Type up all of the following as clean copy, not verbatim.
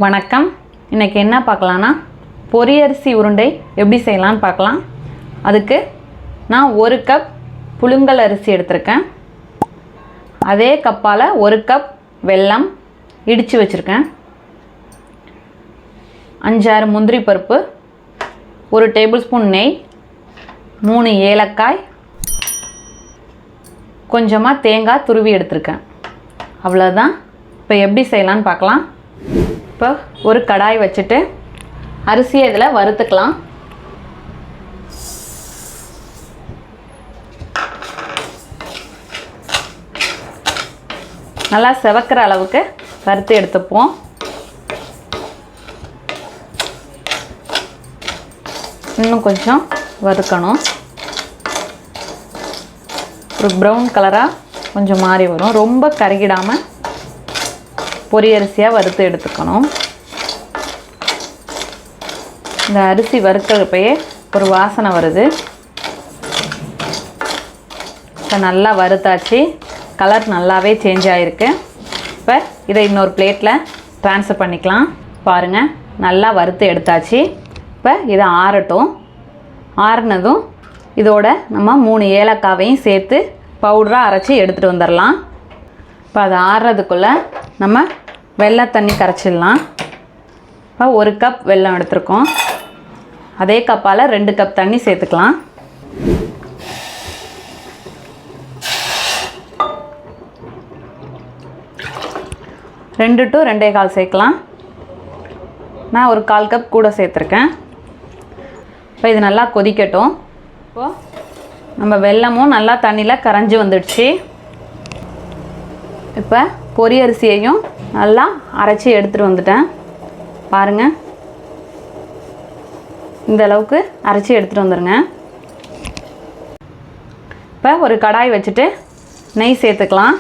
வணக்கம். இன்றைக்கி என்ன பார்க்கலான்னா பொரியரிசி உருண்டை எப்படி செய்யலான்னு பார்க்கலாம். அதுக்கு நான் 1 கப் புழுங்கல் அரிசி எடுத்திருக்கேன். அதே கப்பால் 1 கப் வெல்லம் இடித்து வச்சுருக்கேன். 5-6 முந்திரி பருப்பு, 1 டேபிள் ஸ்பூன் நெய், 3 ஏலக்காய், கொஞ்சமாக தேங்காய் துருவி எடுத்திருக்கேன். அவ்வளோதான். இப்போ எப்படி செய்யலான்னு பார்க்கலாம். இப்போ ஒரு கடாய் வச்சுட்டு அரிசியை இதில் வறுத்துக்கலாம். நல்லா செவக்கிற அளவுக்கு வறுத்து எடுத்துப்போம். இன்னும் கொஞ்சம் வறுக்கணும். ஒரு ப்ரௌன் கலராக கொஞ்சம் மாறி வரும். ரொம்ப கருகிடாமல் பொரியரிசியாக வறுத்து எடுத்துக்கணும். இந்த அரிசி வறுக்கிறப்பயே ஒரு வாசனை வருது. இப்போ நல்லா வறுத்தாச்சு. கலர் நல்லாவே சேஞ்ச் ஆகிருக்கு. இப்போ இதை இன்னொரு பிளேட்டில் ட்ரான்ஸ்ஃபர் பண்ணிக்கலாம். பாருங்கள், நல்லா வறுத்து எடுத்தாச்சு. இப்போ இதை ஆறட்டும். ஆறுனதும் இதோட நம்ம 3 ஏலக்காவையும் சேர்த்து பவுடராக அரைச்சி எடுத்துகிட்டு வந்துடலாம். இப்போ அது ஆறுறதுக்குள்ளே நம்ம வெல்லம் தண்ணி கரைச்சிடலாம். இப்போ 1 கப் வெல்லம் எடுத்துருக்கோம். அதே கப்பால் 2 கப் தண்ணி சேர்த்துக்கலாம். ரெண்டு டு 2.25 சேர்க்கலாம். நான் ஒரு 1/4 கப் கூட சேர்த்துருக்கேன். இப்போ இது நல்லா கொதிக்கட்டும். இப்போது நம்ம வெல்லமும் நல்லா தண்ணியில் கரைஞ்சி வந்துடுச்சு. இப்போ பொரியரிசியையும் நல்லா அரைச்சி எடுத்துகிட்டு வந்துட்டேன். பாருங்கள், இந்த அளவுக்கு அரைச்சி எடுத்துகிட்டு வந்துடுங்க. இப்போ ஒரு கடாய் வச்சுட்டு நெய் சேர்த்துக்கலாம்.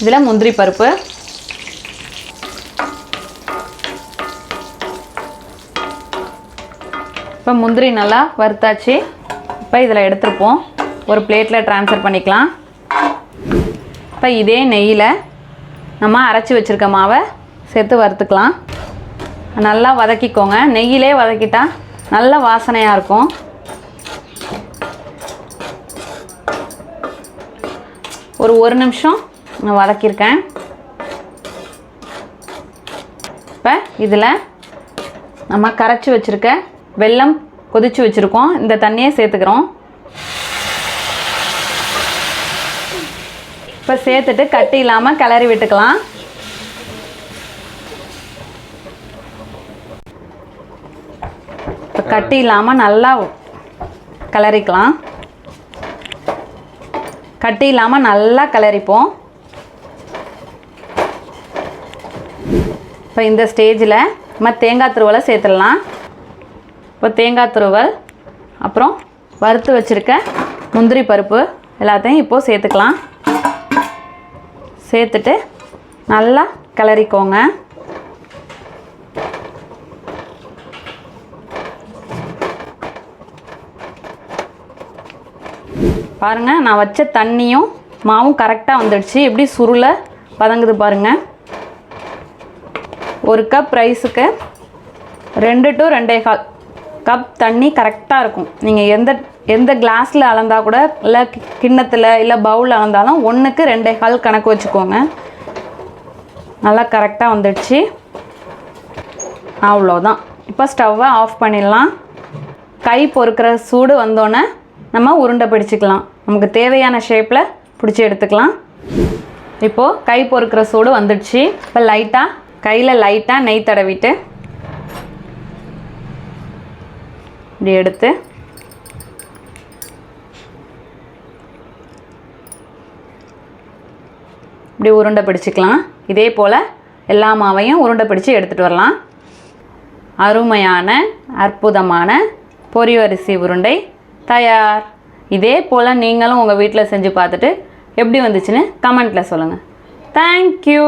இதில் முந்திரி பருப்பு, இப்போ முந்திரி நல்லா வறுத்தாச்சு. இப்போ இதில் எடுத்துருப்போம். ஒரு பிளேட்டில் ட்ரான்ஸ்ஃபர் பண்ணிக்கலாம். இப்போ இதே நெய்யில் நம்ம அரைச்சி வச்சுருக்க மாவை சேர்த்து வறுத்துக்கலாம். நல்லா வதக்கிக்கோங்க. நெய்யிலே வதக்கிட்டா நல்ல வாசனையாக இருக்கும். ஒரு நிமிஷம் நான் வதக்கியிருக்கேன். இப்போ இதில் நம்ம கரைச்சி வச்சுருக்க வெல்லம் கொதித்து வச்சுருக்கோம். இந்த தண்ணியை சேர்த்துக்கிறோம். இப்போ சேர்த்துட்டு கட்டி இல்லாமல் கிளறி விட்டுக்கலாம். இப்போ கட்டி இல்லாமல் நல்லா கிளறிக்கலாம். கட்டி இல்லாமல் நல்லா கிளறிப்போம். இப்போ இந்த ஸ்டேஜில் நம்ம தேங்காய் துருவலை சேர்த்துடலாம். இப்போ தேங்காய் துருவல், அப்புறம் வறுத்து வச்சுருக்க முந்திரி பருப்பு எல்லாத்தையும் இப்போது சேர்த்துக்கலாம். சேர்த்துட்டு நல்லா கிளறிக்கோங்க. பாருங்கள், நான் வச்ச தண்ணியும் மாவும் கரெக்டாக வந்துடுச்சு. எப்படி சுருளை வதங்குது பாருங்கள். 1 கப் ரைஸுக்கு 2 to 2.25 கப் தண்ணி கரெக்டாக இருக்கும். நீங்கள் எந்த கிளாஸில் அளந்தால் கூட, இல்லை கிண்ணத்தில் இல்லை பவுலில் அளந்தாலும் 1க்கு 2.25 கணக்கு வச்சுக்கோங்க. நல்லா கரெக்டாக வந்துடுச்சு. அவ்வளோதான். இப்போ ஸ்டவ்வை ஆஃப் பண்ணிடலாம். கை பொறுக்கிற சூடு வந்தோடனே நம்ம உருண்டை பிடிச்சிக்கலாம். நமக்கு தேவையான ஷேப்பில் பிடிச்சி எடுத்துக்கலாம். இப்போது கை பொறுக்கிற சூடு வந்துடுச்சு. இப்போ கையில் லைட்டாக நெய் தடவிட்டு இப்படி எடுத்து இப்படி உருண்டை பிடிச்சிக்கலாம். இதே போல் எல்லா மாவையும் உருண்டை பிடிச்சி எடுத்துகிட்டு வரலாம். அருமையான அற்புதமான பொரியரிசி உருண்டை தயார். இதே போல் நீங்களும் உங்கள் வீட்டில் செஞ்சு பார்த்துட்டு எப்படி வந்துச்சுன்னு கமெண்ட்டில் சொல்லுங்கள். தேங்க்யூ.